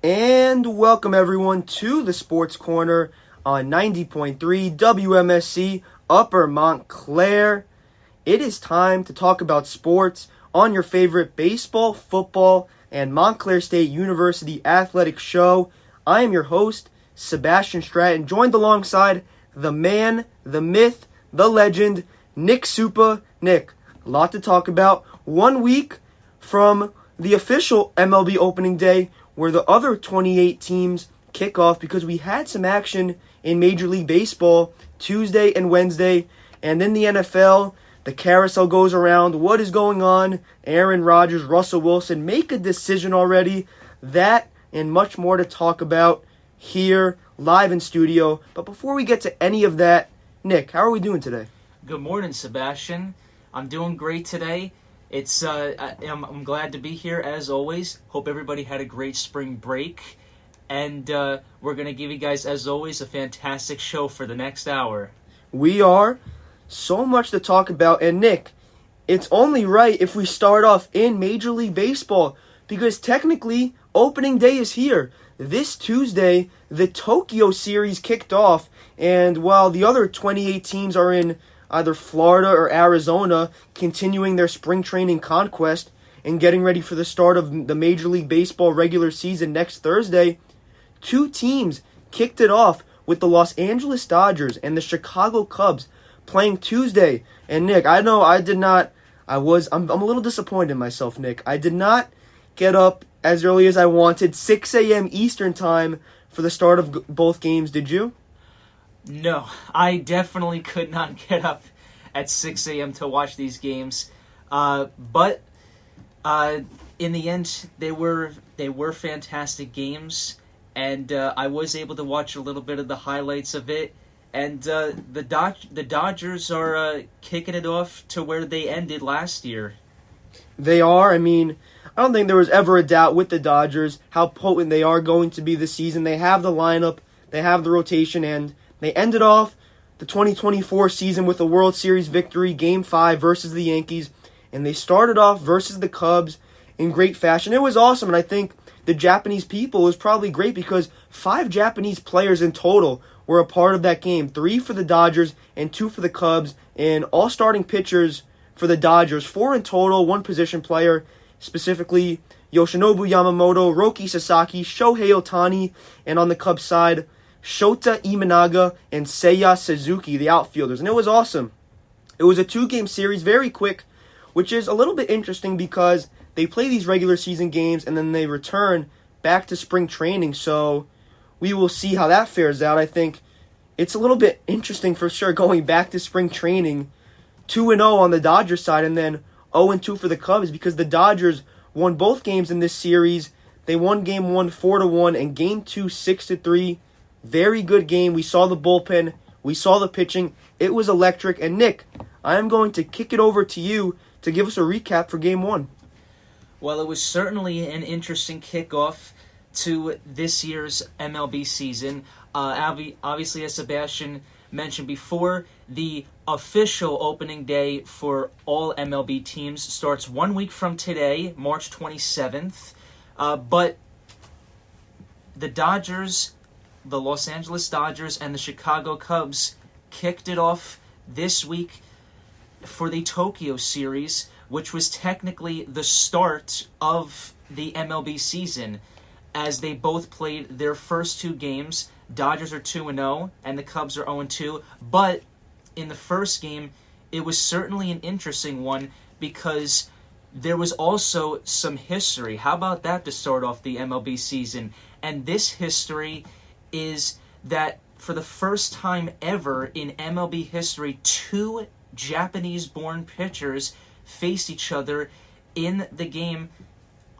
And welcome everyone to the Sports Corner on 90.3 WMSC Upper Montclair. It is time to talk about sports on your favorite baseball, football, and Montclair State University athletic show. I am your host, Sebastian Stratton, joined alongside the man, the myth, the legend, Nick Suppa. Nick, a lot to talk about. 1 week from the official MLB opening day, where the other 28 teams kick off, because we had some action in Major League Baseball Tuesday and Wednesday, and in the NFL, the carousel goes around. What is going on? Aaron Rodgers, Russell Wilson, make a decision already. That and much more to talk about here live in studio. But before we get to any of that, Nick, how are we doing today? Good morning, Sebastian. I'm doing great today. I'm glad to be here as always. Hope everybody had a great spring break. And we're going to give you guys, as always, a fantastic show for the next hour. We are. So much to talk about. And Nick, it's only right if we start off in Major League Baseball, because technically opening day is here. This Tuesday, the Tokyo series kicked off. And while the other 28 teams are in either Florida or Arizona, continuing their spring training conquest and getting ready for the start of the Major League Baseball regular season next Thursday, two teams kicked it off with the Los Angeles Dodgers and the Chicago Cubs playing Tuesday. And Nick, I'm a little disappointed in myself, Nick. I did not get up as early as I wanted, 6 a.m. Eastern time for the start of both games. Did you? No, I definitely could not get up at 6 a.m. to watch these games. But in the end, they were fantastic games, and I was able to watch a little bit of the highlights of it. And the Dodgers are kicking it off to where they ended last year. They are. I mean, I don't think there was ever a doubt with the Dodgers how potent they are going to be this season. They have the lineup, they have the rotation, and they ended off the 2024 season with a World Series victory, Game 5 versus the Yankees, and they started off versus the Cubs in great fashion. It was awesome, and I think the Japanese people was probably great because 5 Japanese players in total were a part of that game, 3 for the Dodgers and 2 for the Cubs, and all starting pitchers for the Dodgers, 4 in total, 1 position player, specifically Yoshinobu Yamamoto, Roki Sasaki, Shohei Ohtani, and on the Cubs side, Shota Imanaga and Seiya Suzuki, the outfielders. And it was awesome. It was a 2-game series, very quick, which is a little bit interesting because they play these regular season games and then they return back to spring training. So we will see how that fares out. I think it's a little bit interesting for sure going back to spring training 2-0 on the Dodgers side and then 0-2 for the Cubs, because the Dodgers won both games in this series. They won Game 1 4-1 and Game 2 6-3. Very good game. We saw the bullpen. We saw the pitching. It was electric. And Nick, I am going to kick it over to you to give us a recap for Game 1. Well, it was certainly an interesting kickoff to this year's MLB season. Obviously, as Sebastian mentioned before, the official opening day for all MLB teams starts 1 week from today, March 27th. But the Dodgers, the Los Angeles Dodgers, and the Chicago Cubs kicked it off this week for the Tokyo series, which was technically the start of the MLB season, as they both played their first 2 games. Dodgers are 2-0, and the Cubs are 0-2. But in the first game, it was certainly an interesting one because there was also some history. How about that to start off the MLB season? And this history is that for the first time ever in MLB history, 2 Japanese-born pitchers faced each other in the game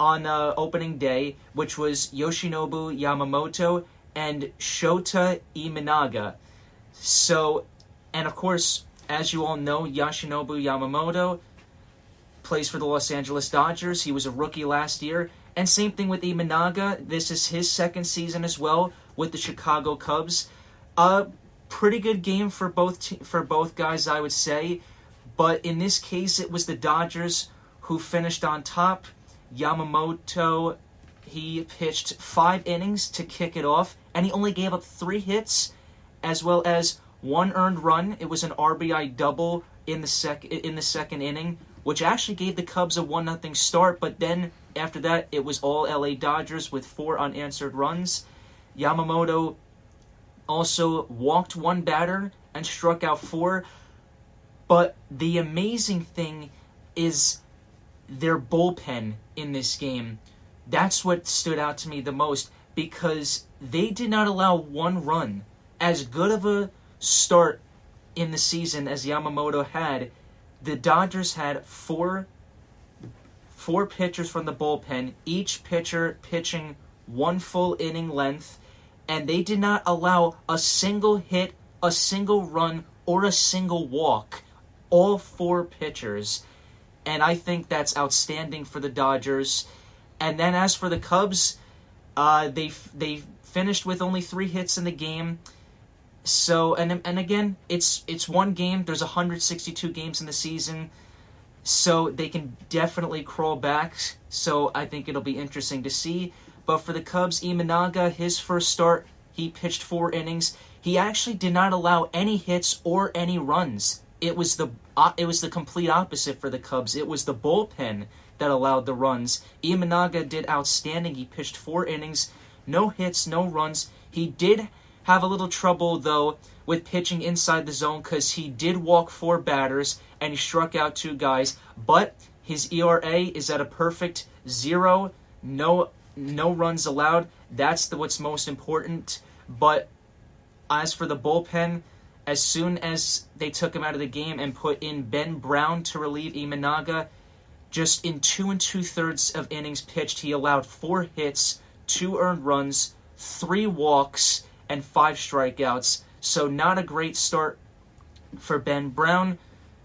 on opening day, which was Yoshinobu Yamamoto and Shota Imanaga. So, and of course, as you all know, Yoshinobu Yamamoto plays for the Los Angeles Dodgers. He was a rookie last year. And same thing with Imanaga. This is his second season as well with the Chicago Cubs. A pretty good game for both guys, I would say. But in this case, it was the Dodgers who finished on top. Yamamoto he pitched 5 innings to kick it off, and he only gave up 3 hits, as well as 1 earned run. It was an RBI double in the second inning, which actually gave the Cubs a 1-0 start, but then after that, it was all LA Dodgers with 4 unanswered runs. Yamamoto also walked 1 batter and struck out 4, but the amazing thing is their bullpen in this game. That's what stood out to me the most, because they did not allow 1 run. As good of a start in the season as Yamamoto had, the Dodgers had 4 pitchers from the bullpen, each pitcher pitching 1 full inning length, and they did not allow a single hit, a single run, or a single walk. All 4 pitchers. And I think that's outstanding for the Dodgers. And then as for the Cubs, they finished with only 3 hits in the game. So, and again, it's 1 game. There's 162 games in the season. So they can definitely crawl back. So I think it'll be interesting to see. But for the Cubs, Imanaga, his first start, he pitched 4 innings. He actually did not allow any hits or any runs. It was the complete opposite for the Cubs. It was the bullpen that allowed the runs. Imanaga did outstanding. He pitched 4 innings, no hits, no runs. He did have a little trouble, though, with pitching inside the zone because he did walk 4 batters and he struck out 2 guys. But his ERA is at a perfect 0, no runs allowed. That's what's most important. But as for the bullpen, as soon as they took him out of the game and put in Ben Brown to relieve Imanaga, just in 2 2/3 of innings pitched, he allowed 4 hits, 2 earned runs, 3 walks, and 5 strikeouts. So not a great start for Ben Brown.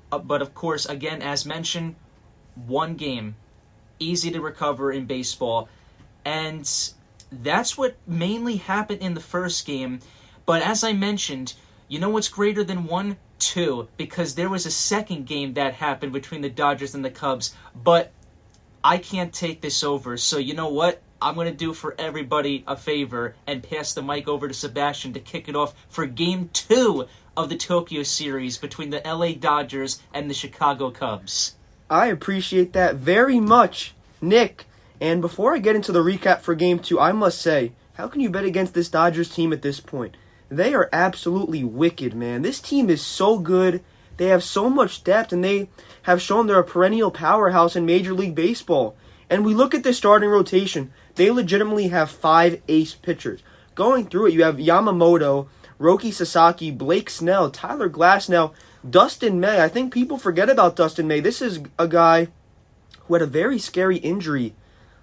But of course, again, as mentioned, 1 game. Easy to recover in baseball. And that's what mainly happened in the first game. But as I mentioned, you know what's greater than 1? 2, because there was a second game that happened between the Dodgers and the Cubs, but I can't take this over, so you know what? I'm going to do for everybody a favor and pass the mic over to Sebastian to kick it off for Game 2 of the Tokyo series between the LA Dodgers and the Chicago Cubs. I appreciate that very much, Nick. And before I get into the recap for Game 2, I must say, how can you bet against this Dodgers team at this point? They are absolutely wicked, man. This team is so good. They have so much depth, and they have shown they're a perennial powerhouse in Major League Baseball. And we look at the starting rotation. They legitimately have 5 ace pitchers. Going through it, you have Yamamoto, Roki Sasaki, Blake Snell, Tyler Glasnow, Dustin May. I think people forget about Dustin May. This is a guy who had a very scary injury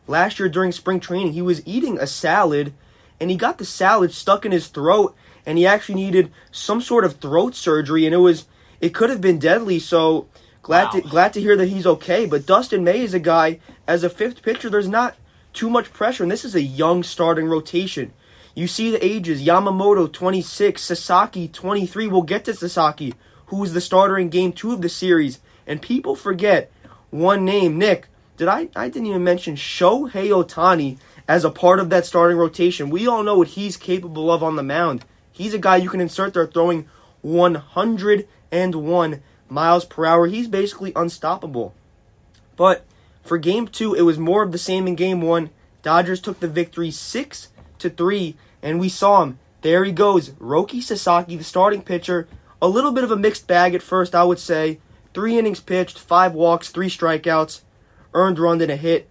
last year during spring training. He was eating a salad, and he got the salad stuck in his throat, and he actually needed some sort of throat surgery, and it could have been deadly. So glad to hear that he's okay. But Dustin May is a guy, as a 5th pitcher, there's not too much pressure, and this is a young starting rotation. You see the ages: Yamamoto 26, Sasaki 23. We'll get to Sasaki, who was the starter in Game 2 of the series, and people forget one name. Nick, I didn't even mention Shohei Ohtani as a part of that starting rotation. We all know what he's capable of on the mound. He's a guy you can insert there throwing 101 miles per hour. He's basically unstoppable. But for Game 2, it was more of the same in Game 1. Dodgers took the victory 6-3, and we saw him. There he goes, Roki Sasaki, the starting pitcher. A little bit of a mixed bag at first, I would say. 3 innings pitched, 5 walks, 3 strikeouts, earned run and a hit.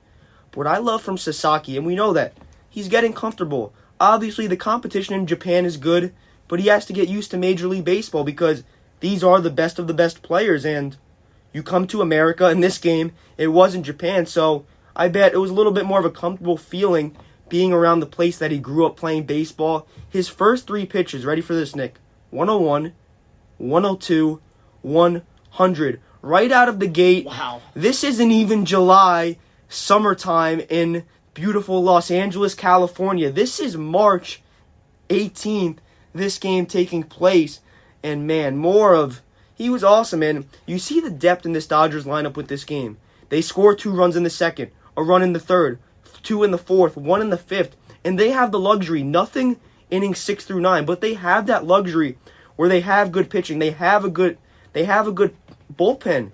But what I love from Sasaki, and we know that, he's getting comfortable. Obviously, the competition in Japan is good, but he has to get used to Major League Baseball because these are the best of the best players, and you come to America in this game, it wasn't Japan, so I bet it was a little bit more of a comfortable feeling being around the place that he grew up playing baseball. His first 3 pitches, ready for this, Nick? 101, 102, 100. Right out of the gate. Wow. This isn't even July, summertime in beautiful Los Angeles, California. This is March 18th, this game taking place. And man, he was awesome. And you see the depth in this Dodgers lineup with this game. They score 2 runs in the second, a run in the third, 2 in the 4th, 1 in the 5th, and they have the luxury, nothing innings 6 through 9, but they have that luxury where they have good pitching, they have a good bullpen.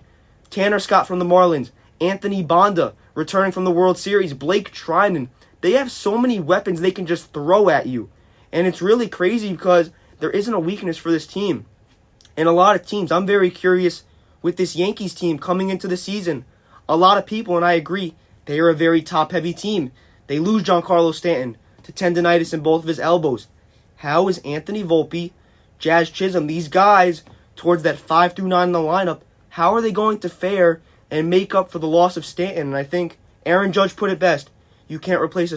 Tanner Scott from the Marlins, Anthony Bonda returning from the World Series, Blake Trinan. They have so many weapons they can just throw at you. And it's really crazy because there isn't a weakness for this team. And a lot of teams, I'm very curious with this Yankees team coming into the season. A lot of people, and I agree, they are a very top-heavy team. They lose Giancarlo Stanton to tendonitis in both of his elbows. How is Anthony Volpe, Jazz Chisholm, these guys towards that 5 through 9 in the lineup, how are they going to fare and make up for the loss of Stanton? And I think Aaron Judge put it best. You can't replace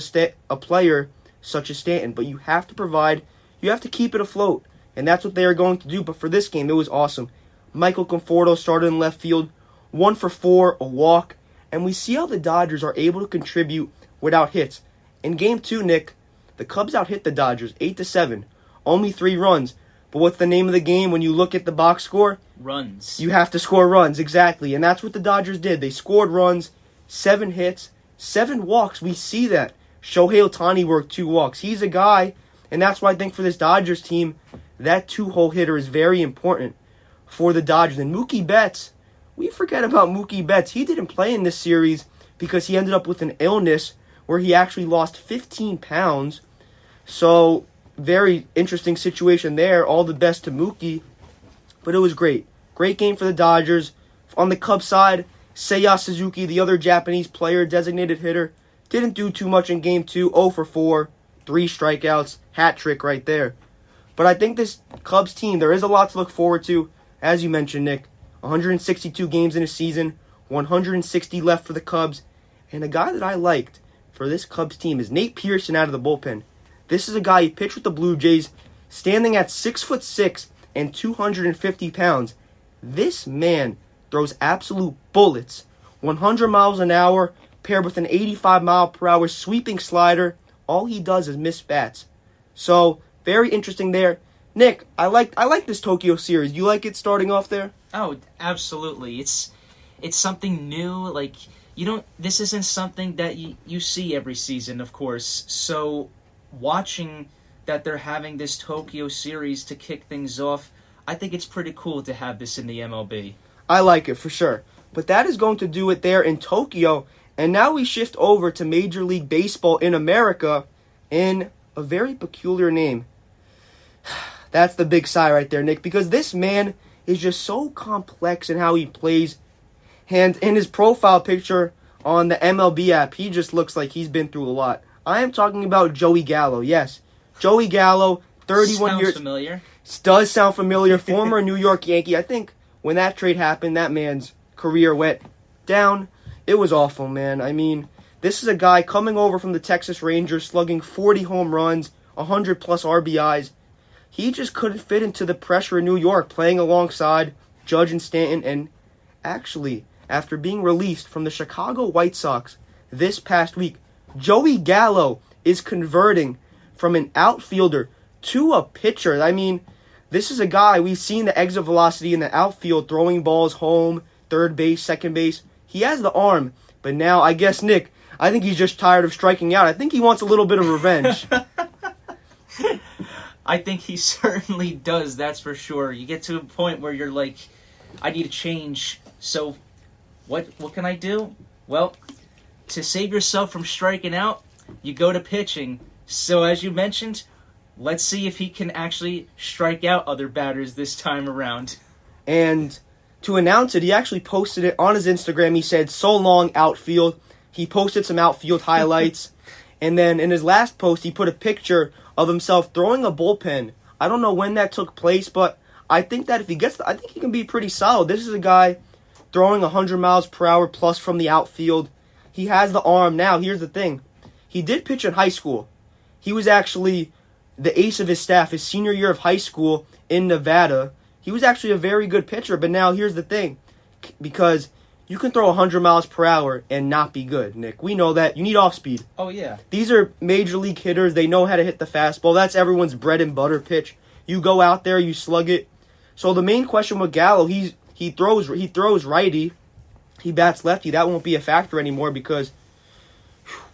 a player such as Stanton, but you have to provide, you have to keep it afloat. And that's what they are going to do. But for this game, it was awesome. Michael Conforto started in left field, 1 for 4, a walk. And we see how the Dodgers are able to contribute without hits. In Game 2, Nick, the Cubs out-hit the Dodgers 8-7, only 3 runs. But what's the name of the game when you look at the box score? Runs. You have to score runs, exactly. And that's what the Dodgers did. They scored runs, 7 hits, 7 walks. We see that. Shohei Ohtani worked 2 walks. He's a guy, and that's why I think for this Dodgers team, that 2-hole hitter is very important for the Dodgers. And Mookie Betts, we forget about Mookie Betts. He didn't play in this series because he ended up with an illness where he actually lost 15 pounds. So, very interesting situation there. All the best to Mookie. But it was great. Great game for the Dodgers. On the Cubs side, Seiya Suzuki, the other Japanese player, designated hitter, didn't do too much in Game 2. 0 for 4, 3 strikeouts, hat trick right there. But I think this Cubs team, there is a lot to look forward to. As you mentioned, Nick, 162 games in a season, 160 left for the Cubs. And a guy that I liked for this Cubs team is Nate Pearson out of the bullpen. This is a guy who pitched with the Blue Jays, standing at 6'6" and 250 pounds. This man throws absolute bullets. 100 miles an hour, paired with an 85-mile-per-hour sweeping slider. All he does is miss bats. So, very interesting there. Nick, I like this Tokyo series. You like it starting off there? Oh, absolutely. It's something new. Like, this isn't something that you see every season, of course. So, watching that they're having this Tokyo series to kick things off, I think it's pretty cool to have this in the MLB. I like it for sure. But that is going to do it there in Tokyo. And now we shift over to Major League Baseball in America in a very peculiar name. That's the big sigh right there, Nick, because this man is just so complex in how he plays. And in his profile picture on the MLB app, he just looks like he's been through a lot. I am talking about Joey Gallo. Yes, Joey Gallo, 31 years. Sounds familiar. Does sound familiar. Former New York Yankee. I think when that trade happened, that man's career went down. It was awful, man. I mean, this is a guy coming over from the Texas Rangers, slugging 40 home runs, 100-plus RBIs. He just couldn't fit into the pressure in New York, playing alongside Judge and Stanton. And actually, after being released from the Chicago White Sox this past week, Joey Gallo is converting from an outfielder to a pitcher. I mean, this is a guy, we've seen the exit velocity in the outfield, throwing balls home, third base, second base. He has the arm, but now, I guess, Nick, I think he's just tired of striking out. I think he wants a little bit of revenge. I think he certainly does, that's for sure. You get to a point where you're like, I need a change. So, what can I do? Well, to save yourself from striking out, you go to pitching. So, as you mentioned, let's see if he can actually strike out other batters this time around. And to announce it, he actually posted it on his Instagram. He said, "So long, outfield." He posted some outfield highlights. And then in his last post, he put a picture of himself throwing a bullpen. I don't know when that took place, but I think that if he gets, I think he can be pretty solid. This is a guy throwing 100 miles per hour plus from the outfield. He has the arm. Now, here's the thing. He did pitch in high school. He was actually the ace of his staff his senior year of high school in Nevada. He was actually a very good pitcher, but now here's the thing. Because you can throw 100 miles per hour and not be good, Nick. We know that. You need off speed. Oh, yeah. These are major league hitters. They know how to hit the fastball. That's everyone's bread and butter pitch. You go out there, you slug it. So the main question with Gallo, he throws righty. He bats lefty. That won't be a factor anymore because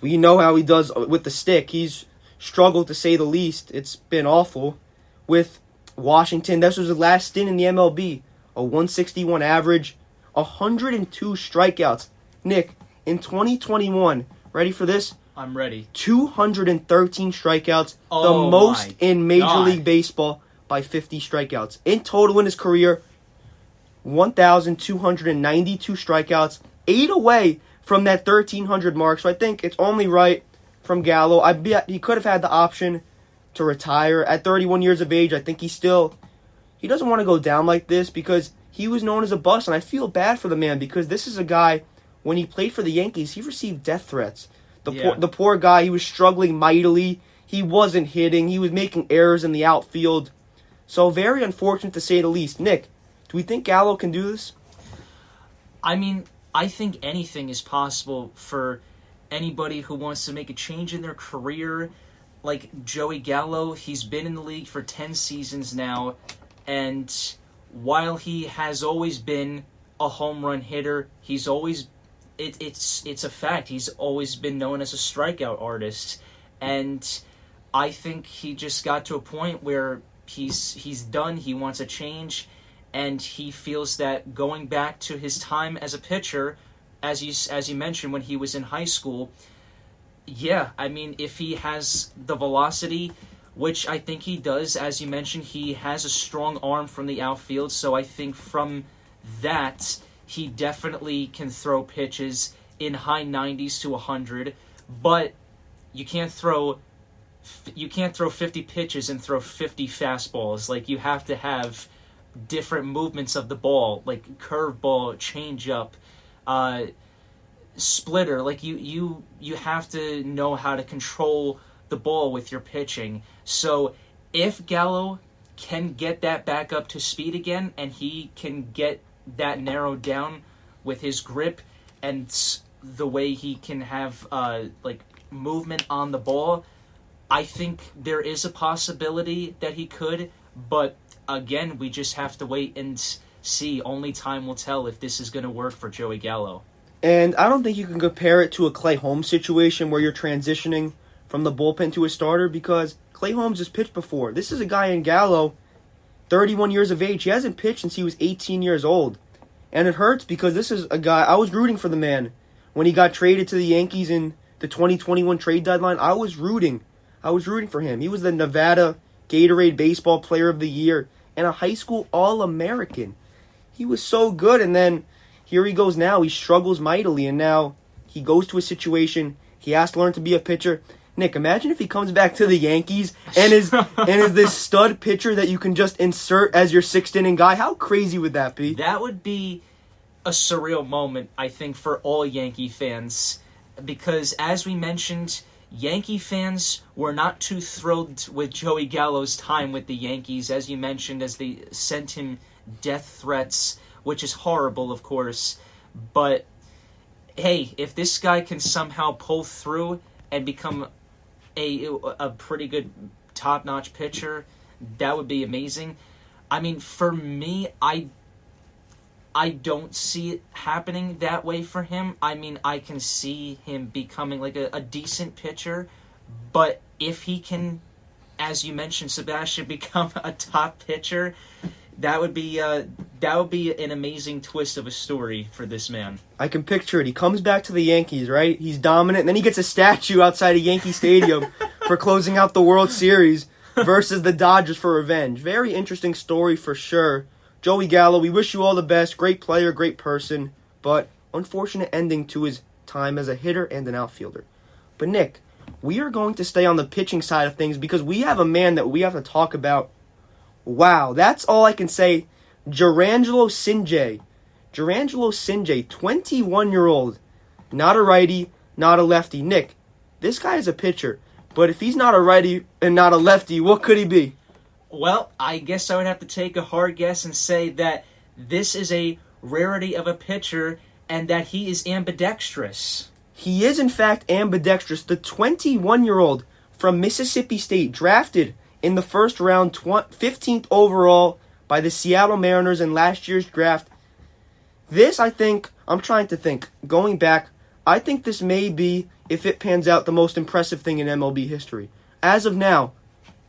we know how he does with the stick. He's struggled to say the least. It's been awful. With Washington, this was his last stint in the MLB. A 161 average, 102 strikeouts. Nick, in 2021, ready for this? I'm ready. 213 strikeouts, Oh, the most my in Major God. League Baseball by 50 strikeouts. In total in his career, 1,292 strikeouts, 8 away from that 1,300 mark. So I think it's only right from Gallo. I bet he could have had the option to retire at 31 years of age. I think he doesn't want to go down like this because he was known as a bust, and I feel bad for the man because this is a guy, when he played for the Yankees, he received death threats. The poor guy, he was struggling mightily. He wasn't hitting. He was making errors in the outfield. So very unfortunate to say the least. Nick, do we think Gallo can do this? I mean, I think anything is possible for anybody who wants to make a change in their career. Like Joey Gallo, he's been in the league for 10 seasons now, and while he has always been a home run hitter, he's always it's a fact. He's always been known as a strikeout artist, and I think he just got to a point where he's done. He wants a change, and he feels that going back to his time as a pitcher, as you mentioned when he was in high school. Yeah, I mean, if he has the velocity, which I think he does, as you mentioned, he has a strong arm from the outfield, so I think from that, he definitely can throw pitches in high 90s to 100, but you can't throw 50 pitches and throw 50 fastballs. Like, you have to have different movements of the ball, like curveball, changeup, splitter. Like you have to know how to control the ball with your pitching. So if Gallo can get that back up to speed again, and he can get that narrowed down with his grip and the way he can have like movement on the ball, I think there is a possibility that he could. But again, we just have to wait and see. Only time will tell if this is going to work for Joey Gallo. And I don't think you can compare it to a Clay Holmes situation where you're transitioning from the bullpen to a starter, because Clay Holmes has pitched before. This is a guy in Gallo, 31 years of age. He hasn't pitched since he was 18 years old. And it hurts because this is a guy, I was rooting for the man. When he got traded to the Yankees in the 2021 trade deadline, I was rooting for him. He was the Nevada Gatorade Baseball Player of the Year and a high school All-American. He was so good, and then here he goes now. He struggles mightily, and now he goes to a situation. He has to learn to be a pitcher. Nick, imagine if he comes back to the Yankees and is this stud pitcher that you can just insert as your sixth inning guy. How crazy would that be? That would be a surreal moment, I think, for all Yankee fans, because as we mentioned, Yankee fans were not too thrilled with Joey Gallo's time with the Yankees, as you mentioned, as they sent him death threats, which is horrible, of course. But hey, if this guy can somehow pull through and become a pretty good top-notch pitcher, that would be amazing. I mean, for me, I don't see it happening that way for him. I mean, I can see him becoming like a decent pitcher, but if he can, as you mentioned, Sebastian, become a top pitcher, that would be an amazing twist of a story for this man. I can picture it. He comes back to the Yankees, right? He's dominant, and then he gets a statue outside of Yankee Stadium for closing out the World Series versus the Dodgers for revenge. Very interesting story for sure. Joey Gallo, we wish you all the best. Great player, great person, but unfortunate ending to his time as a hitter and an outfielder. But Nick, we are going to stay on the pitching side of things because we have a man that we have to talk about. Wow, that's all I can say. Jurrangelo Cijntje. 21-year-old. Not a righty, not a lefty. Nick, this guy is a pitcher, but if he's not a righty and not a lefty, what could he be? Well, I guess I would have to take a hard guess and say that this is a rarity of a pitcher and that he is ambidextrous. He is, in fact, ambidextrous. The 21-year-old from Mississippi State, drafted in the first round, 15th overall by the Seattle Mariners in last year's draft. This, I think, I'm trying to think. Going back, I think this may be, if it pans out, the most impressive thing in MLB history. As of now,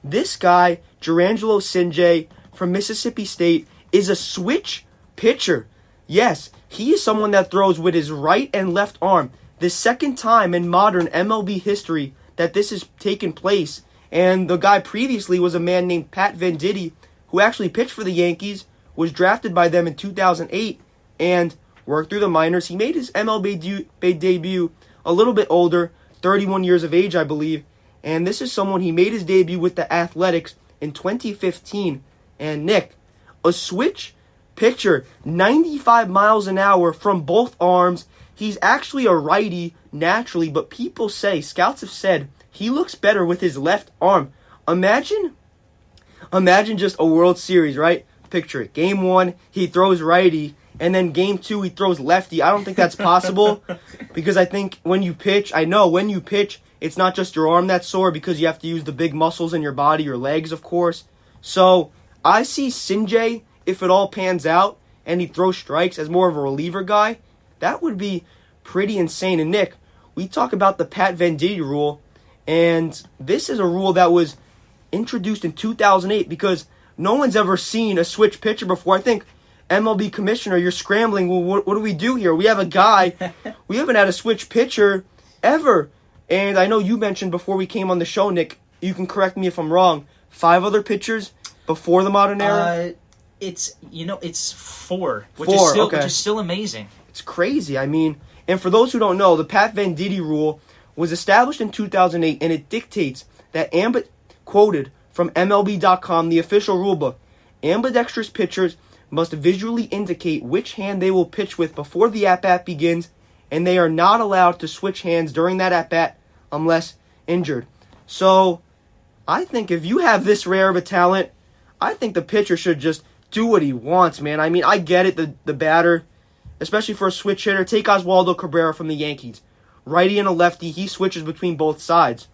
this guy, Jurangelo Sinjay from Mississippi State, is a switch pitcher. Yes, he is someone that throws with his right and left arm. The second time in modern MLB history that this has taken place. And the guy previously was a man named Pat Venditti, who actually pitched for the Yankees, was drafted by them in 2008, and worked through the minors. He made his MLB debut a little bit older, 31 years of age, I believe. And this is someone, he made his debut with the Athletics in 2015. And Nick, a switch pitcher, 95 miles an hour from both arms. He's actually a righty naturally, but people say, scouts have said, he looks better with his left arm. Imagine just a World Series, right? Picture it. Game 1, he throws righty, and then Game 2, he throws lefty. I don't think that's possible because I think when you pitch, it's not just your arm that's sore because you have to use the big muscles in your body, your legs, of course. So I see Sinjay, if it all pans out and he throws strikes as more of a reliever guy, that would be pretty insane. And Nick, we talk about the Pat Venditti rule, and this is a rule that was introduced in 2008 because no one's ever seen a switch pitcher before. I think MLB commissioner, you're scrambling. Well, what do we do here? We have a guy. We haven't had a switch pitcher ever. And I know you mentioned before we came on the show, Nick, you can correct me if I'm wrong, 5 other pitchers before the modern era? It's 4, which okay. is still amazing. It's crazy. I mean, and for those who don't know, the Pat Venditti rule was established in 2008, and it dictates that quoted from MLB.com, the official rulebook, ambidextrous pitchers must visually indicate which hand they will pitch with before the at-bat begins, and they are not allowed to switch hands during that at-bat unless injured. So, I think if you have this rare of a talent, I think the pitcher should just do what he wants, man. I mean, I get it, the batter, especially for a switch hitter. Take Oswaldo Cabrera from the Yankees. Righty and a lefty, he switches between both sides.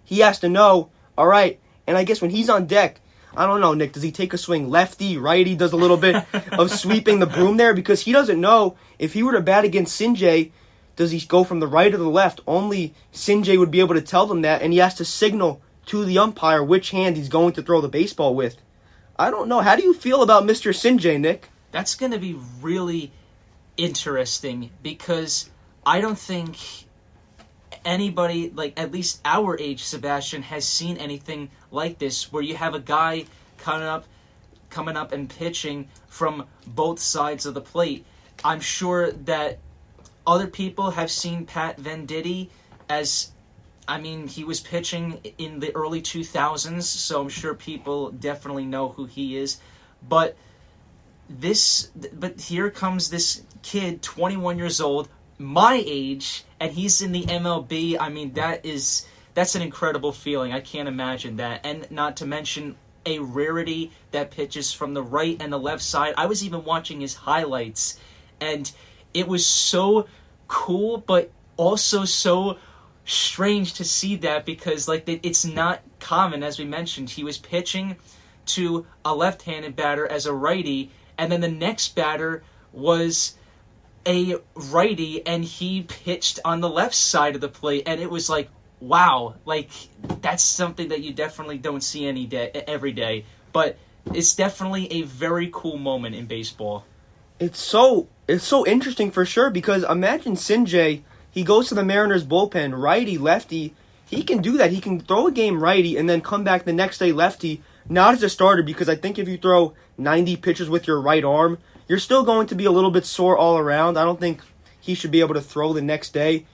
He has to know, all right, and I guess when he's on deck, I don't know, Nick, does he take a swing lefty, righty, does a little bit of sweeping the broom there? Because he doesn't know if he were to bat against Sinjay, does he go from the right or the left? Only Sinjay would be able to tell them that, and he has to signal to the umpire which hand he's going to throw the baseball with. I don't know. How do you feel about Mr. Sinjay, Nick? That's going to be really interesting because I don't think anybody, like at least our age, Sebastian, has seen anything like this where you have a guy coming up and pitching from both sides of the plate. I'm sure that other people have seen Pat Venditti he was pitching in the early 2000s, so I'm sure people definitely know who he is. But here comes this kid, 21 years old, my age, and he's in the MLB. I mean, that's an incredible feeling. I can't imagine that. And not to mention a rarity that pitches from the right and the left side. I was even watching his highlights, and it was so cool, but also so strange to see that because it's not common. As we mentioned, he was pitching to a left-handed batter as a righty, and then the next batter was a righty, and he pitched on the left side of the plate, and it was like, wow, that's something that you definitely don't see every day. But it's definitely a very cool moment in baseball. It's so interesting for sure because imagine Sinjay, he goes to the Mariners bullpen, righty, lefty. He can do that. He can throw a game righty and then come back the next day lefty, not as a starter because I think if you throw 90 pitches with your right arm, you're still going to be a little bit sore all around. I don't think he should be able to throw the next day.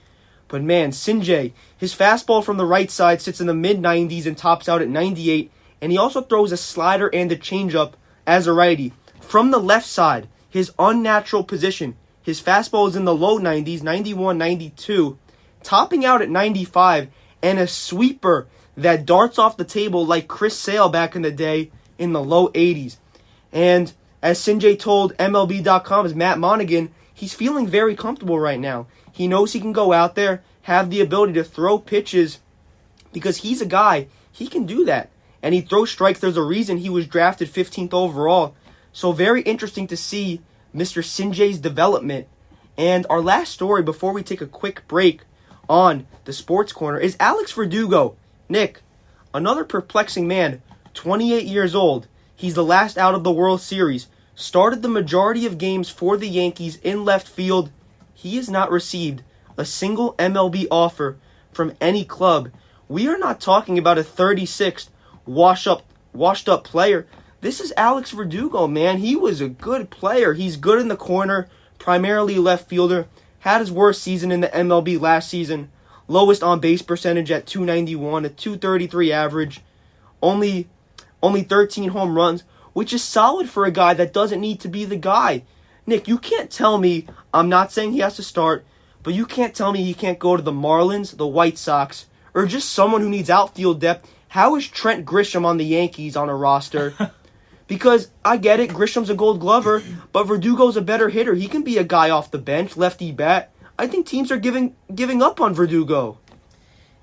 But man, Sinjay, his fastball from the right side sits in the mid-90s and tops out at 98. And he also throws a slider and a changeup as a righty. From the left side, his unnatural position, his fastball is in the low 90s, 91, 92, topping out at 95, and a sweeper that darts off the table like Chris Sale back in the day in the low 80s. And as Sinjay told MLB.com's Matt Monaghan, he's feeling very comfortable right now. He knows he can go out there, have the ability to throw pitches because he's a guy, he can do that. And he throws strikes. There's a reason he was drafted 15th overall. So very interesting to see Mr. Sinjay's development. And our last story before we take a quick break on the Sports Corner is Alex Verdugo. Nick, another perplexing man, 28 years old. He's the last out of the World Series. Started the majority of games for the Yankees in left field. He has not received a single MLB offer from any club. We are not talking about a 36th washed up player. This is Alex Verdugo, man. He was a good player. He's good in the corner, primarily left fielder. Had his worst season in the MLB last season. Lowest on base percentage at .291, a .233 average. Only 13 home runs, which is solid for a guy that doesn't need to be the guy. Nick, you can't tell me, I'm not saying he has to start, but you can't tell me he can't go to the Marlins, the White Sox, or just someone who needs outfield depth. How is Trent Grisham on the Yankees on a roster? Because I get it, Grisham's a Gold Glover, but Verdugo's a better hitter. He can be a guy off the bench, lefty bat. I think teams are giving up on Verdugo.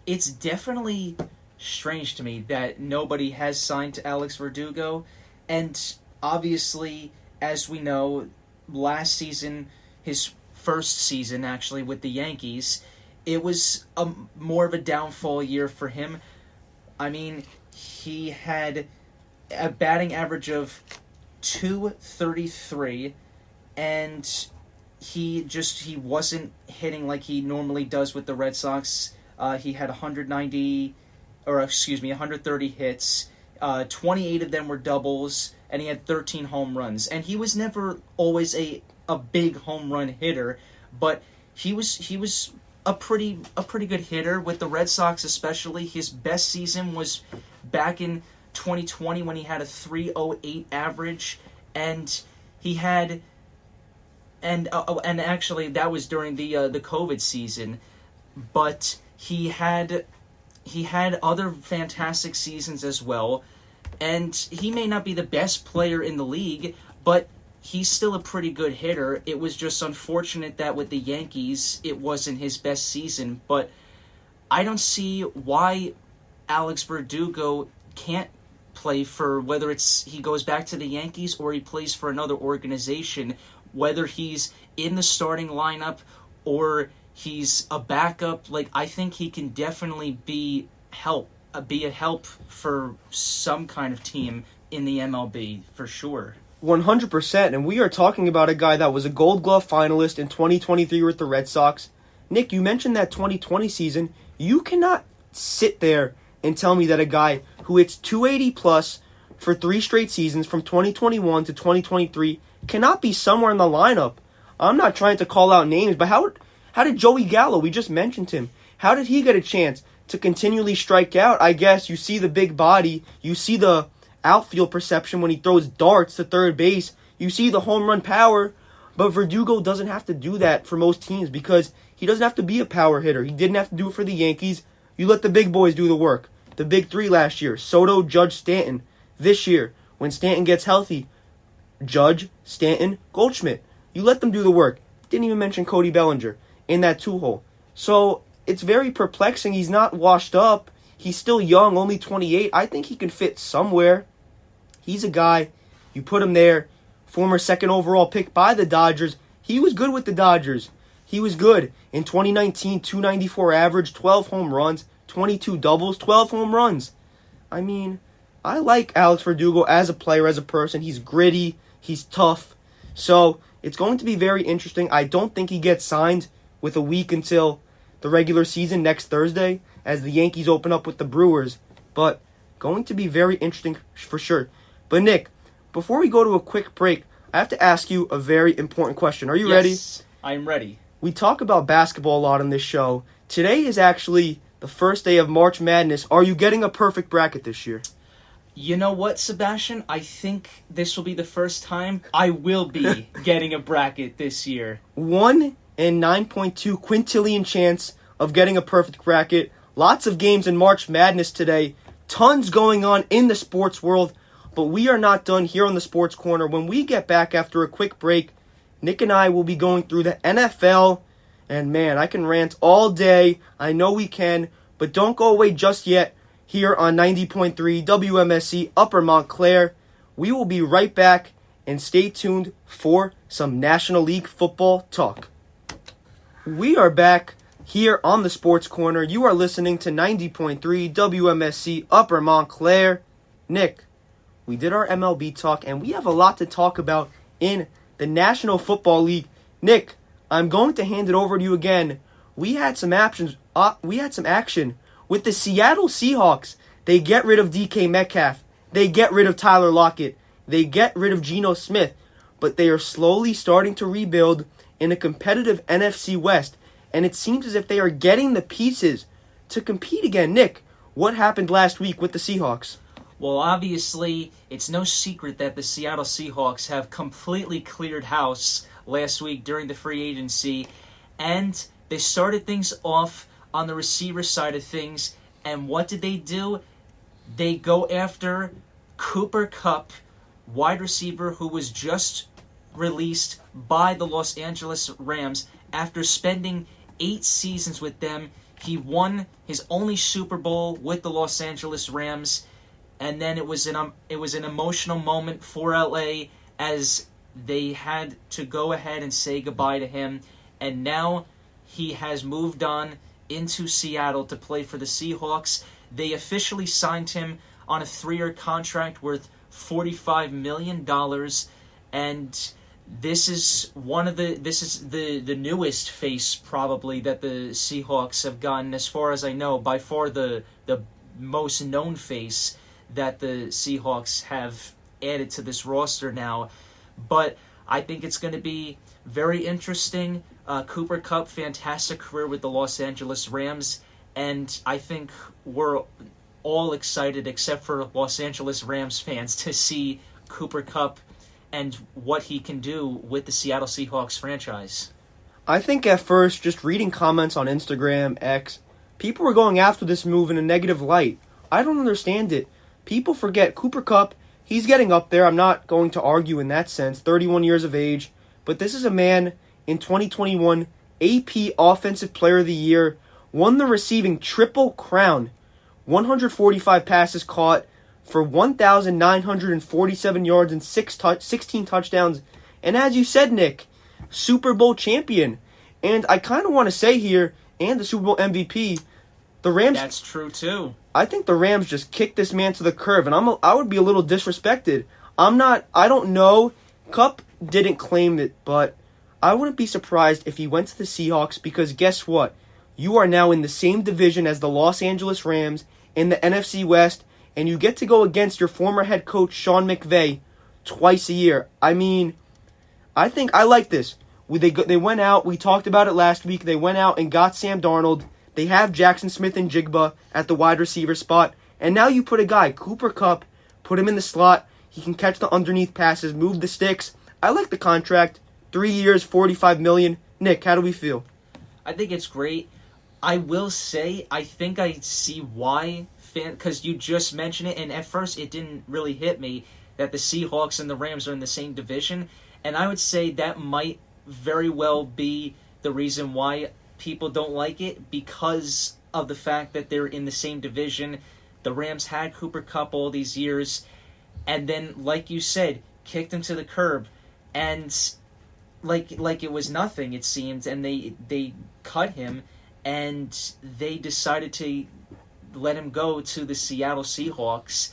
It's definitely strange to me that nobody has signed to Alex Verdugo, and obviously, as we know, last season, his first season actually with the Yankees, it was more of a downfall year for him. I mean, he had a batting average of .233, and he wasn't hitting like he normally does with the Red Sox. He had 130 hits. 28 of them were doubles, and he had 13 home runs. And he was never always a big home run hitter, but he was a pretty good hitter with the Red Sox, especially. His best season was back in 2020 when he had a .308 average, and he had and actually that was during the COVID season, but he had other fantastic seasons as well, and he may not be the best player in the league, but he's still a pretty good hitter. It was just unfortunate that with the Yankees, it wasn't his best season, but I don't see why Alex Verdugo can't play for, whether it's he goes back to the Yankees or he plays for another organization, whether he's in the starting lineup or he's a backup. Like, I think he can definitely be a help for some kind of team in the MLB, for sure. 100%, and we are talking about a guy that was a Gold Glove finalist in 2023 with the Red Sox. Nick, you mentioned that 2020 season. You cannot sit there and tell me that a guy who hits 280 plus for 3 straight seasons from 2021 to 2023 cannot be somewhere in the lineup. I'm not trying to call out names, but how did Joey Gallo, we just mentioned him, how did he get a chance to continually strike out? I guess you see the big body, you see the outfield perception when he throws darts to third base, you see the home run power, but Verdugo doesn't have to do that for most teams because he doesn't have to be a power hitter. He didn't have to do it for the Yankees. You let the big boys do the work. The big three last year, Soto, Judge, Stanton. This year, when Stanton gets healthy, Judge, Stanton, Goldschmidt. You let them do the work. Didn't even mention Cody Bellinger in that 2-hole. So it's very perplexing. He's not washed up. He's still young, only 28. I think he can fit somewhere. He's a guy, you put him there, former second overall pick by the Dodgers. He was good with the Dodgers. He was good. In 2019, .294 average, 12 home runs, 22 doubles, 12 home runs. I mean, I like Alex Verdugo as a player, as a person. He's gritty. He's tough. So it's going to be very interesting. I don't think he gets signed with a week until the regular season next Thursday as the Yankees open up with the Brewers. But going to be very interesting for sure. But Nick, before we go to a quick break, I have to ask you a very important question. Are you ready? Yes, I'm ready. We talk about basketball a lot on this show. Today is actually the first day of March Madness. Are you getting a perfect bracket this year? You know what, Sebastian? I think this will be the first time I will be getting a bracket this year. 1 in 9.2 quintillion chance of getting a perfect bracket. Lots of games in March Madness today. Tons going on in the sports world. But we are not done here on the Sports Corner. When we get back after a quick break, Nick and I will be going through the NFL. And man, I can rant all day. I know we can. But don't go away just yet. Here on 90.3 WMSC Upper Montclair. We will be right back, and stay tuned for some National League football talk. We are back here on the Sports Corner. You are listening to 90.3 WMSC Upper Montclair. Nick, we did our MLB talk, and we have a lot to talk about in the National Football League. Nick, I'm going to hand it over to you again. We had some action with the Seattle Seahawks. They get rid of DK Metcalf. They get rid of Tyler Lockett. They get rid of Geno Smith. But they are slowly starting to rebuild in a competitive NFC West. And it seems as if they are getting the pieces to compete again. Nick, what happened last week with the Seahawks? Well, obviously, it's no secret that the Seattle Seahawks have completely cleared house last week during the free agency. And they started things off on the receiver side of things. And what did they do? They go after Cooper Kupp, wide receiver who was just released by the Los Angeles Rams after spending 8 seasons with them. He won his only Super Bowl with the Los Angeles Rams, and then it was an emotional moment for LA as they had to go ahead and say goodbye to him, and now he has moved on into Seattle to play for the Seahawks. They officially signed him on a 3-year contract worth $45 million, and this is the newest face probably that the Seahawks have gotten, as far as I know, by far the most known face that the Seahawks have added to this roster now. But I think it's going to be very interesting. Cooper Kupp, fantastic career with the Los Angeles Rams, and I think we're all excited, except for Los Angeles Rams fans, to see Cooper Kupp and what he can do with the Seattle Seahawks franchise. I think at first, just reading comments on Instagram, X, people were going after this move in a negative light. I don't understand it. People forget Cooper Kupp, he's getting up there. I'm not going to argue in that sense, 31 years of age. But this is a man in 2021, AP Offensive Player of the Year, won the receiving triple crown, 145 passes caught for 1,947 yards and 16 touchdowns. And as you said, Nick, Super Bowl champion. And I kind of want to say here, and the Super Bowl MVP, the Rams... That's true, too. I think the Rams just kicked this man to the curb, and I would be a little disrespected. I don't know. Kupp didn't claim it, but I wouldn't be surprised if he went to the Seahawks, because guess what? You are now in the same division as the Los Angeles Rams in the NFC West, and you get to go against your former head coach, Sean McVay, twice a year. I mean, I think I like this. They went out, we talked about it last week, they went out and got Sam Darnold. They have Jackson Smith and Jigba at the wide receiver spot, and now you put a guy, Cooper Kupp, put him in the slot, he can catch the underneath passes, move the sticks. I like the contract, 3 years, $45 million. Nick, how do we feel? I think it's great. I will say, I think I see why, because you just mentioned it, and at first it didn't really hit me that the Seahawks and the Rams are in the same division, and I would say that might very well be the reason why people don't like it, because of the fact that they're in the same division. The Rams had Cooper Kupp all these years, and then, like you said, kicked him to the curb, and like it was nothing, it seemed, and they cut him, and they decided to let him go to the Seattle Seahawks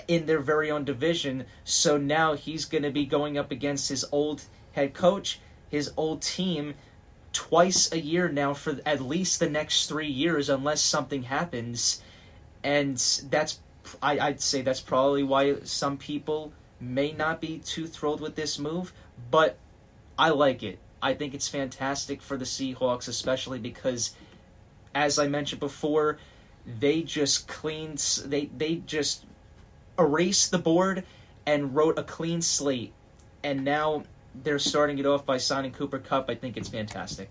in their very own division. So now he's going to be going up against his old head coach, his old team, twice a year now for at least the next 3 years, unless something happens. And I'd say that's probably why some people may not be too thrilled with this move, but I like it. I think it's fantastic for the Seahawks, especially because, as I mentioned before, they just erased the board and wrote a clean slate, and now they're starting it off by signing Cooper Kupp. I think it's fantastic.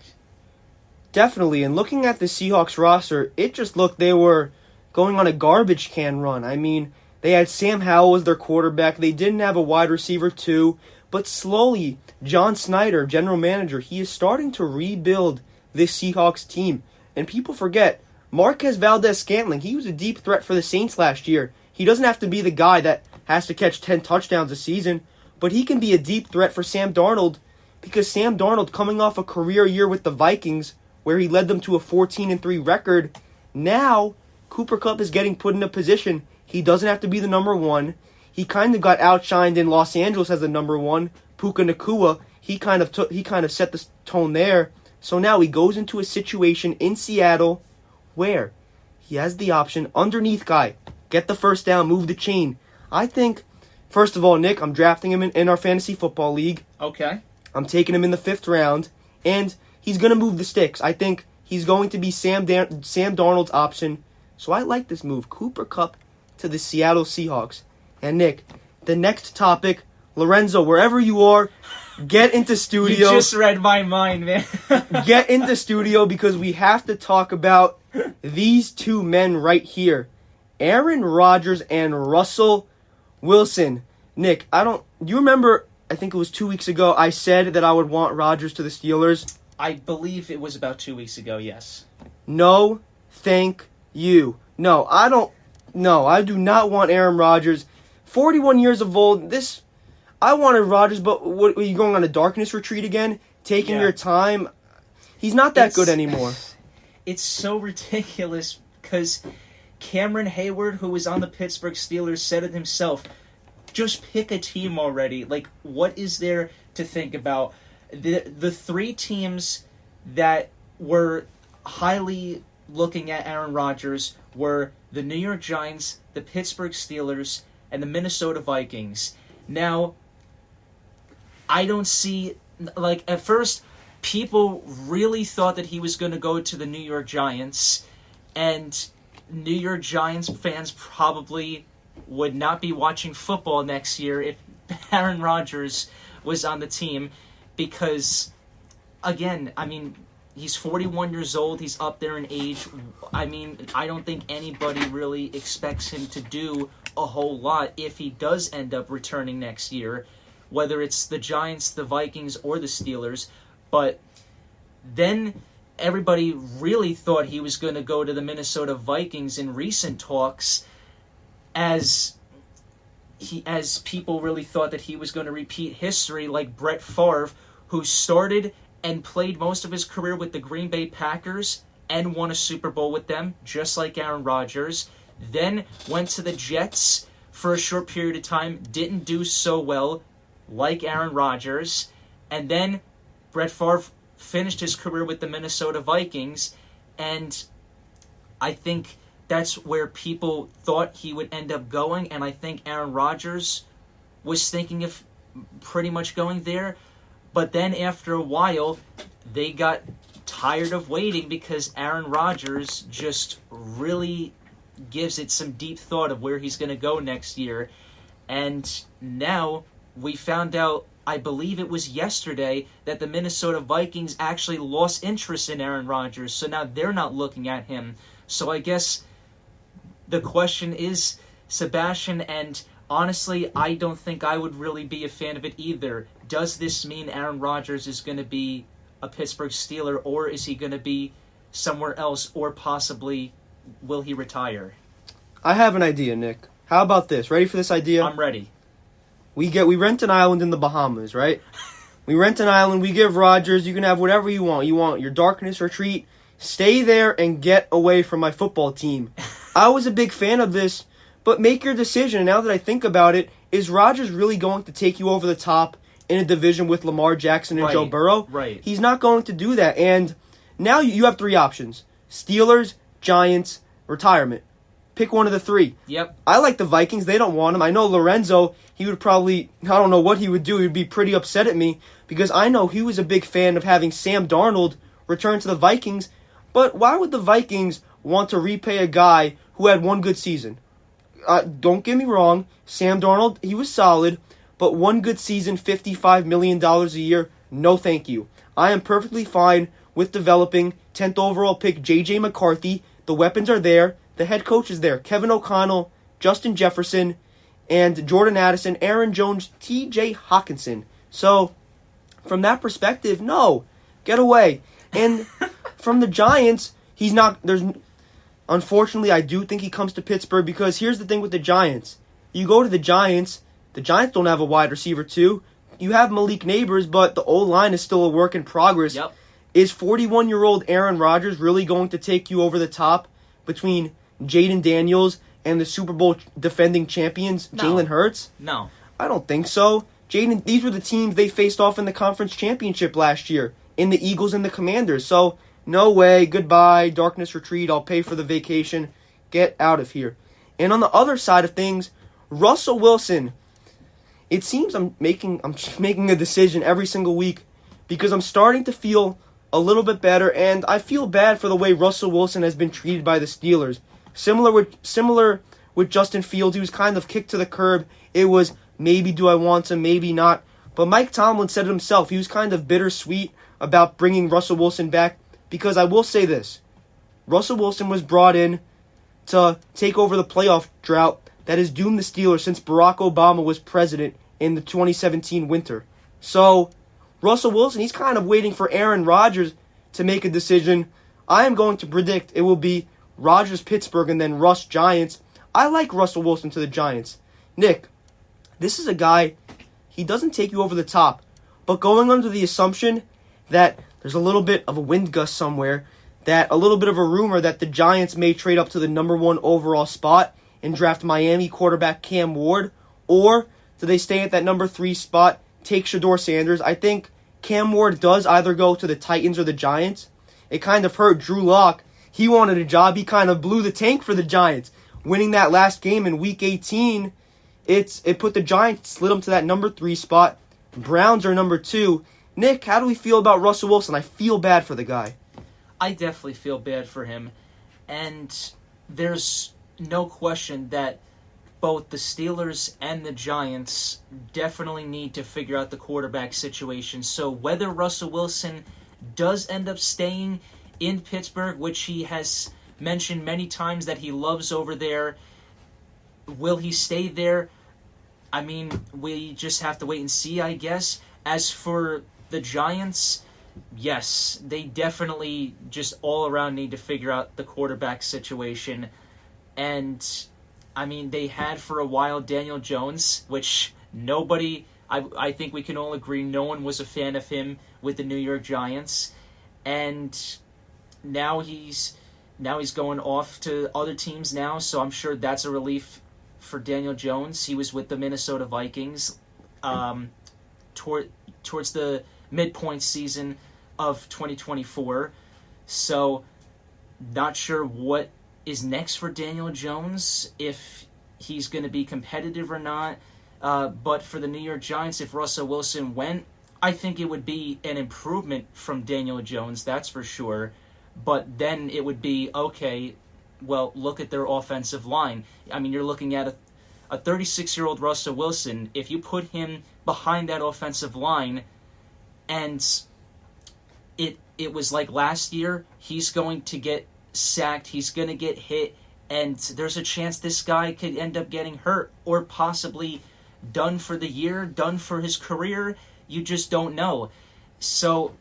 Definitely, and looking at the Seahawks roster, it just looked they were going on a garbage can run. I mean, they had Sam Howell as their quarterback. They didn't have a wide receiver too, but slowly, John Snyder, general manager, he is starting to rebuild this Seahawks team. And people forget, Marquez Valdez-Scantling, he was a deep threat for the Saints last year. He doesn't have to be the guy that has to catch 10 touchdowns a season, but he can be a deep threat for Sam Darnold. because Sam Darnold, coming off a career year with the Vikings where he led them to a 14-3 record, now Cooper Kupp is getting put in a position he doesn't have to be the number one. He kind of got outshined in Los Angeles as the number one. Puka Nacua, he kind of set the tone there. So now he goes into a situation in Seattle where he has the option, underneath guy, get the first down, move the chain. I think, first of all, Nick, I'm drafting him in our fantasy football league. Okay. I'm taking him in the 5th round, and he's going to move the sticks. I think he's going to be Sam Darnold's option. So I like this move. Cooper Kupp to the Seattle Seahawks. And Nick, the next topic, Lorenzo, wherever you are, get into studio. You just read my mind, man. Get into studio because we have to talk about these two men right here. Aaron Rodgers and Russell Wilson. Nick, do you remember, I think it was 2 weeks ago, I said that I would want Rodgers to the Steelers? I believe it was about 2 weeks ago, yes. No, thank you. No, I do not want Aaron Rodgers. 41 years of old, I wanted Rodgers, but what, are you going on a darkness retreat again? Taking your time? He's not that good anymore. It's so ridiculous because Cameron Hayward, who was on the Pittsburgh Steelers, said it himself, just pick a team already. Like, what is there to think about? The 3 teams that were highly looking at Aaron Rodgers were the New York Giants, the Pittsburgh Steelers, and the Minnesota Vikings. Now, I don't see, at first, people really thought that he was going to go to the New York Giants, and New York Giants fans probably would not be watching football next year if Aaron Rodgers was on the team, because, again, he's 41 years old, he's up there in age. I don't think anybody really expects him to do a whole lot if he does end up returning next year, whether it's the Giants, the Vikings, or the Steelers. But then everybody really thought he was going to go to the Minnesota Vikings in recent talks, as people really thought that he was going to repeat history like Brett Favre, who started and played most of his career with the Green Bay Packers and won a Super Bowl with them, just like Aaron Rodgers. Then went to the Jets for a short period of time, didn't do so well, like Aaron Rodgers. And then Brett Favre finished his career with the Minnesota Vikings, and I think that's where people thought he would end up going, and I think Aaron Rodgers was thinking of pretty much going there. But then after a while, they got tired of waiting because Aaron Rodgers just really gives it some deep thought of where he's going to go next year. And now we found out, I believe it was yesterday, that the Minnesota Vikings actually lost interest in Aaron Rodgers. So now they're not looking at him. So I guess the question is, Sebastian, and honestly, I don't think I would really be a fan of it either. Does this mean Aaron Rodgers is going to be a Pittsburgh Steeler, or is he going to be somewhere else, or possibly will he retire? I have an idea, Nick. How about this? Ready for this idea? I'm ready. We rent an island in the Bahamas, right? We rent an island. We give Rodgers, you can have whatever you want. You want your darkness retreat. Stay there and get away from my football team. I was a big fan of this, but make your decision. And now that I think about it, is Rodgers really going to take you over the top in a division with Lamar Jackson and Joe Burrow? Right. He's not going to do that. And now you have 3 options. Steelers, Giants, retirement. Pick one of the 3. Yep. I like the Vikings. They don't want him. I know Lorenzo, he would probably, I don't know what he would do. He'd be pretty upset at me because I know he was a big fan of having Sam Darnold return to the Vikings. But why would the Vikings want to repay a guy who had one good season? Don't get me wrong. Sam Darnold, he was solid. But one good season, $55 million a year, no thank you. I am perfectly fine with developing 10th overall pick J.J. McCarthy. The weapons are there. The head coach is there. Kevin O'Connell, Justin Jefferson, and Jordan Addison, Aaron Jones, T.J. Hawkinson. So, from that perspective, no. Get away. And from the Giants, unfortunately, I do think he comes to Pittsburgh because here's the thing with the Giants. You go to the Giants don't have a wide receiver too. you have Malik Neighbors, but the O-line is still a work in progress. Yep. Is 41-year-old Aaron Rodgers really going to take you over the top between Jaden Daniels and the Super Bowl defending champions, No. Jalen Hurts? No. I don't think so. These were the teams they faced off in the conference championship last year, in the Eagles and the Commanders. So, no way, goodbye, darkness retreat, I'll pay for the vacation, get out of here. And on the other side of things, Russell Wilson, it seems I'm making a decision every single week because I'm starting to feel a little bit better, and I feel bad for the way Russell Wilson has been treated by the Steelers. Similar with Justin Fields, he was kind of kicked to the curb. It was, maybe do I want him, maybe not. But Mike Tomlin said it himself. He was kind of bittersweet about bringing Russell Wilson back because I will say this. Russell Wilson was brought in to take over the playoff drought that has doomed the Steelers since Barack Obama was president in the 2017 winter. So, Russell Wilson, he's kind of waiting for Aaron Rodgers to make a decision. I am going to predict it will be Rodgers Pittsburgh and then Russ Giants. I like Russell Wilson to the Giants. Nick, this is a guy, he doesn't take you over the top, but going under the assumption that there's a little bit of a wind gust somewhere, that a little bit of a rumor that the Giants may trade up to the number 1 overall spot and draft Miami quarterback Cam Ward, or do they stay at that number 3 spot, take Shedeur Sanders? I think Cam Ward does either go to the Titans or the Giants. It kind of hurt Drew Lock. He wanted a job. He kind of blew the tank for the Giants. Winning that last game in Week 18, it put the Giants, slid them to that number 3 spot. Browns are number 2. Nick, how do we feel about Russell Wilson? I feel bad for the guy. I definitely feel bad for him. And there's no question that both the Steelers and the Giants definitely need to figure out the quarterback situation. So whether Russell Wilson does end up staying in Pittsburgh, which he has mentioned many times that he loves over there, will he stay there? I mean, we just have to wait and see, I guess. As for the Giants, yes, they definitely just all around need to figure out the quarterback situation. And I mean, they had for a while Daniel Jones, which I think we can all agree, no one was a fan of him with the New York Giants. And now he's going off to other teams now, so I'm sure that's a relief for Daniel Jones. He was with the Minnesota Vikings towards the midpoint season of 2024. So, not sure what is next for Daniel Jones, if he's going to be competitive or not. But for the New York Giants, if Russell Wilson went, I think it would be an improvement from Daniel Jones, that's for sure. But then it would be, okay, well, look at their offensive line. I mean, you're looking at a 36-year-old Russell Wilson. If you put him behind that offensive line, and it was like last year, he's going to get sacked, he's going to get hit, and there's a chance this guy could end up getting hurt or possibly done for the year, done for his career. You just don't know. So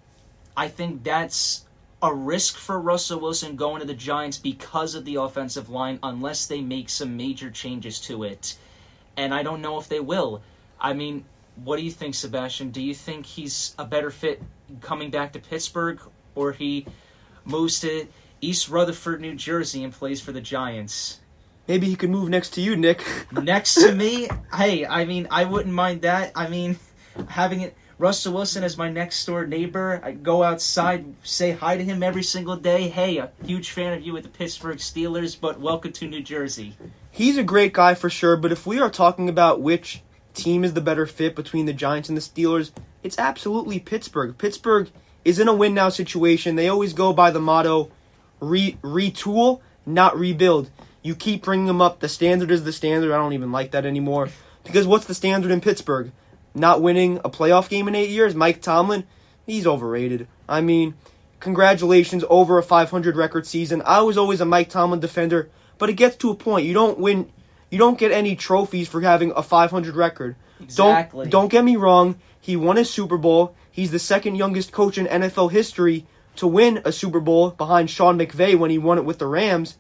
I think that's a risk for Russell Wilson going to the Giants because of the offensive line, unless they make some major changes to it. And I don't know if they will. I mean, what do you think, Sebastian? Do you think he's a better fit coming back to Pittsburgh, or he moves to East Rutherford, New Jersey, and plays for the Giants? Maybe he could move next to you, Nick. Next to me? Hey, I mean, I wouldn't mind that. I mean, having Russell Wilson as my next door neighbor, I go outside, say hi to him every single day. Hey, a huge fan of you with the Pittsburgh Steelers, but welcome to New Jersey. He's a great guy for sure, but if we are talking about which team is the better fit between the Giants and the Steelers, it's absolutely Pittsburgh. Pittsburgh is in a win-now situation. They always go by the motto, retool, not rebuild. You keep bringing them up. The standard is the standard. I don't even like that anymore. Because what's the standard in Pittsburgh? Not winning a playoff game in 8 years? Mike Tomlin? He's overrated. I mean, congratulations, over a 500 record season. I was always a Mike Tomlin defender, but it gets to a point. You don't get any trophies for having a 500 record. Exactly. Don't get me wrong. He won a Super Bowl. He's the second youngest coach in NFL history to win a Super Bowl behind Sean McVay when he won it with the Rams.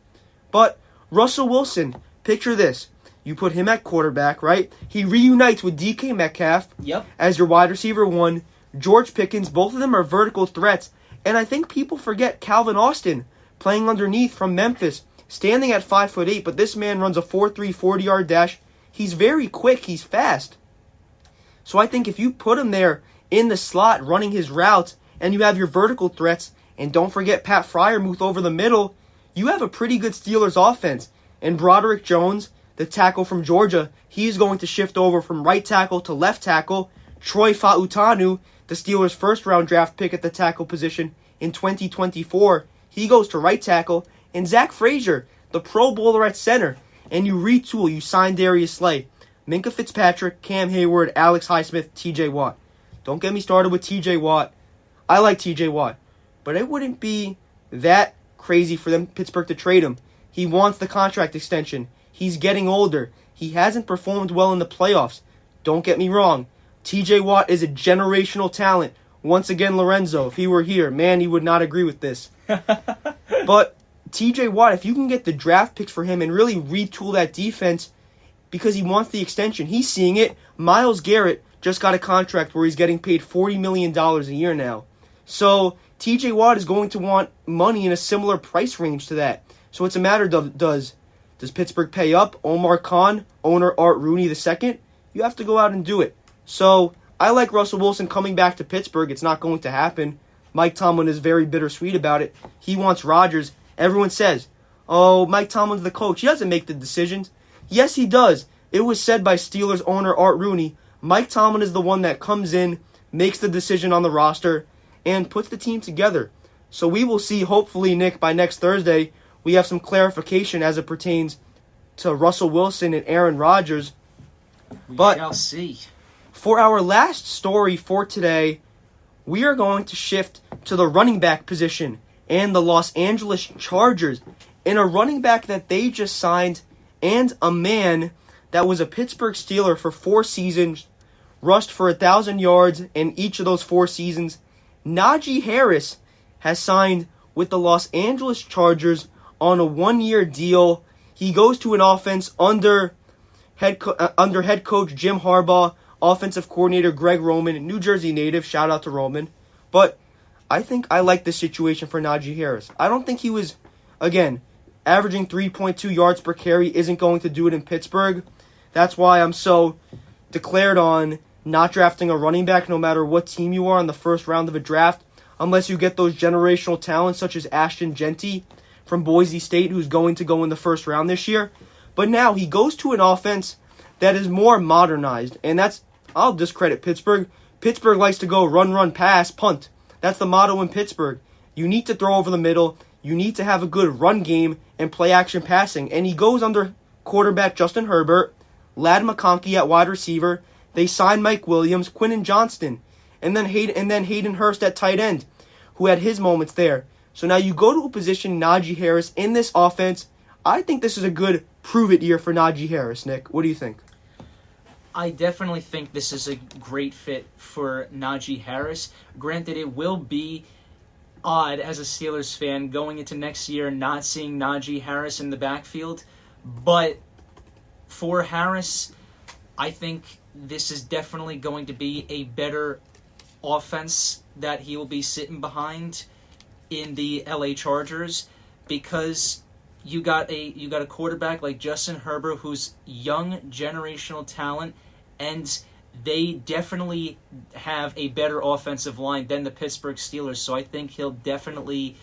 But Russell Wilson, picture this. You put him at quarterback, right? He reunites with DK Metcalf Yep. as your wide receiver 1. George Pickens, both of them are vertical threats. And I think people forget Calvin Austin playing underneath from Memphis, standing at 5'8", but this man runs a 4.3 40-yard dash. He's very quick. He's fast. So I think if you put him there in the slot running his routes and you have your vertical threats, and don't forget Pat Freiermuth over the middle, you have a pretty good Steelers offense. And Broderick Jones, the tackle from Georgia, he's going to shift over from right tackle to left tackle. Troy Fautanu, the Steelers' first-round draft pick at the tackle position in 2024, he goes to right tackle. And Zach Frazier, the Pro Bowler at center. And you retool, you sign Darius Slay, Minka Fitzpatrick, Cam Hayward, Alex Highsmith, TJ Watt. Don't get me started with TJ Watt. I like TJ Watt. But it wouldn't be that crazy for them Pittsburgh to trade him. He wants the contract extension. He's getting older. He hasn't performed well in the playoffs. Don't get me wrong. TJ Watt is a generational talent. Once again, Lorenzo, if he were here, man, he would not agree with this. But TJ Watt, if you can get the draft picks for him and really retool that defense because he wants the extension, he's seeing it. Myles Garrett just got a contract where he's getting paid $40 million a year now. So TJ Watt is going to want money in a similar price range to that. So it's a matter of does Pittsburgh pay up? Omar Khan, owner Art Rooney II? You have to go out and do it. So I like Russell Wilson coming back to Pittsburgh. It's not going to happen. Mike Tomlin is very bittersweet about it. He wants Rodgers. Everyone says, oh, Mike Tomlin's the coach. He doesn't make the decisions. Yes, he does. It was said by Steelers owner Art Rooney. Mike Tomlin is the one that comes in, makes the decision on the roster, and puts the team together. So we will see, hopefully, Nick, by next Thursday, we have some clarification as it pertains to Russell Wilson and Aaron Rodgers. We But shall see. For our last story for today, we are going to shift to the running back position and the Los Angeles Chargers in a running back that they just signed and a man that was a Pittsburgh Steeler for 4 seasons, rushed for 1,000 yards in each of those 4 seasons. Najee Harris has signed with the Los Angeles Chargers on a 1-year deal. He goes to an offense under head coach Jim Harbaugh, offensive coordinator Greg Roman, New Jersey native, shout out to Roman. But I think I like this situation for Najee Harris. I don't think he was, again, averaging 3.2 yards per carry isn't going to do it in Pittsburgh. That's why I'm so declared on not drafting a running back no matter what team you are in the first round of a draft, unless you get those generational talents such as Ashton Genty from Boise State, who's going to go in the first round this year. But now he goes to an offense that is more modernized, and I'll discredit Pittsburgh. Pittsburgh likes to go run, pass, punt. That's the motto in Pittsburgh. You need to throw over the middle. You need to have a good run game and play action passing. And he goes under quarterback Justin Herbert, Ladd McConkey at wide receiver. They signed Mike Williams, Quinton Johnston, and then Hayden Hurst at tight end, who had his moments there. So now you go to a position, Najee Harris, in this offense. I think this is a good prove-it year for Najee Harris, Nick. What do you think? I definitely think this is a great fit for Najee Harris. Granted, it will be odd as a Steelers fan going into next year not seeing Najee Harris in the backfield. But for Harris, I think this is definitely going to be a better offense that he will be sitting behind in the LA Chargers, because you got a quarterback like Justin Herbert who's young generational talent, and they definitely have a better offensive line than the Pittsburgh Steelers. So I think he'll definitely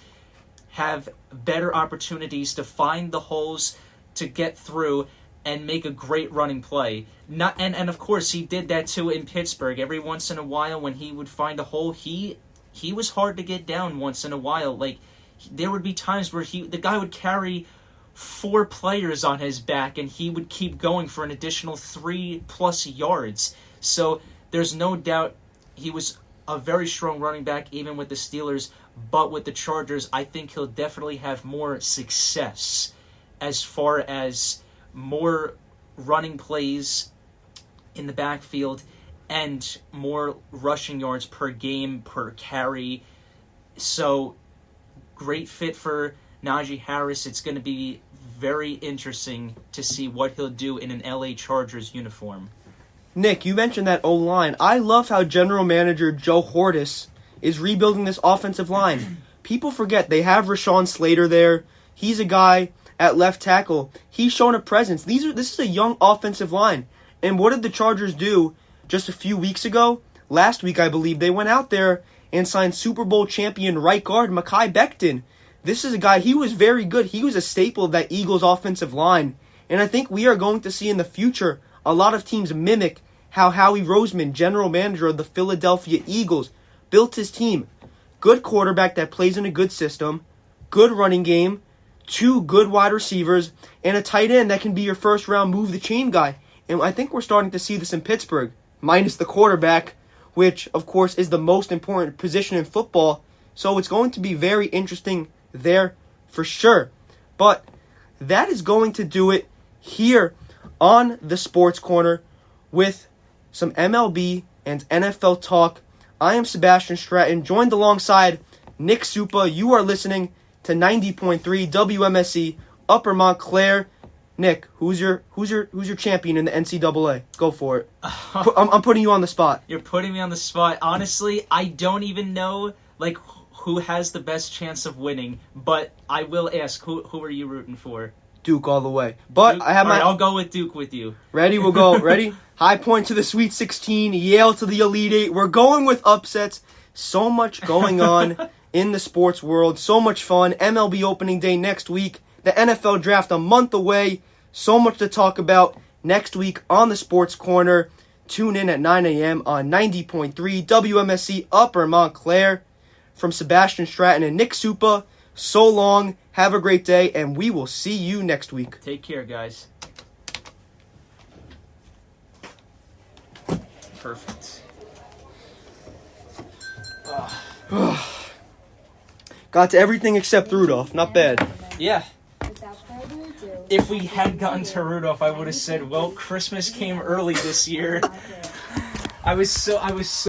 have better opportunities to find the holes, to get through and make a great running play. And of course he did that too in Pittsburgh. Every once in a while when he would find a hole, he was hard to get down once in a while. Like, there would be times where the guy would carry 4 players on his back and he would keep going for an additional 3+ yards. So there's no doubt he was a very strong running back even with the Steelers, but with the Chargers I think he'll definitely have more success as far as more running plays in the backfield and more rushing yards per game, per carry. So great fit for Najee Harris. It's going to be very interesting to see what he'll do in an LA Chargers uniform. Nick, you mentioned that O-line. I love how general manager Joe Hortis is rebuilding this offensive line. People forget they have Rashawn Slater there. He's a guy at left tackle. He's shown a presence. This is a young offensive line. And what did the Chargers do just a few weeks ago? Last week, I believe, they went out there and signed Super Bowl champion right guard Mekhi Becton. This is a guy, he was very good. He was a staple of that Eagles offensive line. And I think we are going to see in the future a lot of teams mimic how Howie Roseman, general manager of the Philadelphia Eagles, built his team. Good quarterback that plays in a good system, good running game, 2 good wide receivers, and a tight end that can be your first round move the chain guy. And I think we're starting to see this in Pittsburgh, minus the quarterback, which of course is the most important position in football. So it's going to be very interesting there for sure. But that is going to do it here on the Sports Corner with some MLB and NFL talk. I am Sebastian Stratton, joined alongside Nick Suppa. You are listening to 90.3 WMSE Upper Montclair. Nick, who's your champion in the NCAA? Go for it. I'm putting you on the spot. You're putting me on the spot. Honestly, I don't even know who has the best chance of winning, but I will ask, who are you rooting for? Duke all the way. But Duke? I have I'll go with Duke with you. Ready? We'll go. Ready? High Point to the Sweet 16, Yale to the Elite 8. We're going with upsets. So much going on in the sports world. So much fun. MLB opening day next week. The NFL draft a month away. So much to talk about next week on the Sports Corner. Tune in at 9 a.m. on 90.3 WMSC Upper Montclair. From Sebastian Stratton and Nick Suppa, so long. Have a great day, and we will see you next week. Take care, guys. Perfect. Got to everything except Rudolph. Not bad. Yeah. If we had gotten to Rudolph, I would have said, well, Christmas came early this year. I was so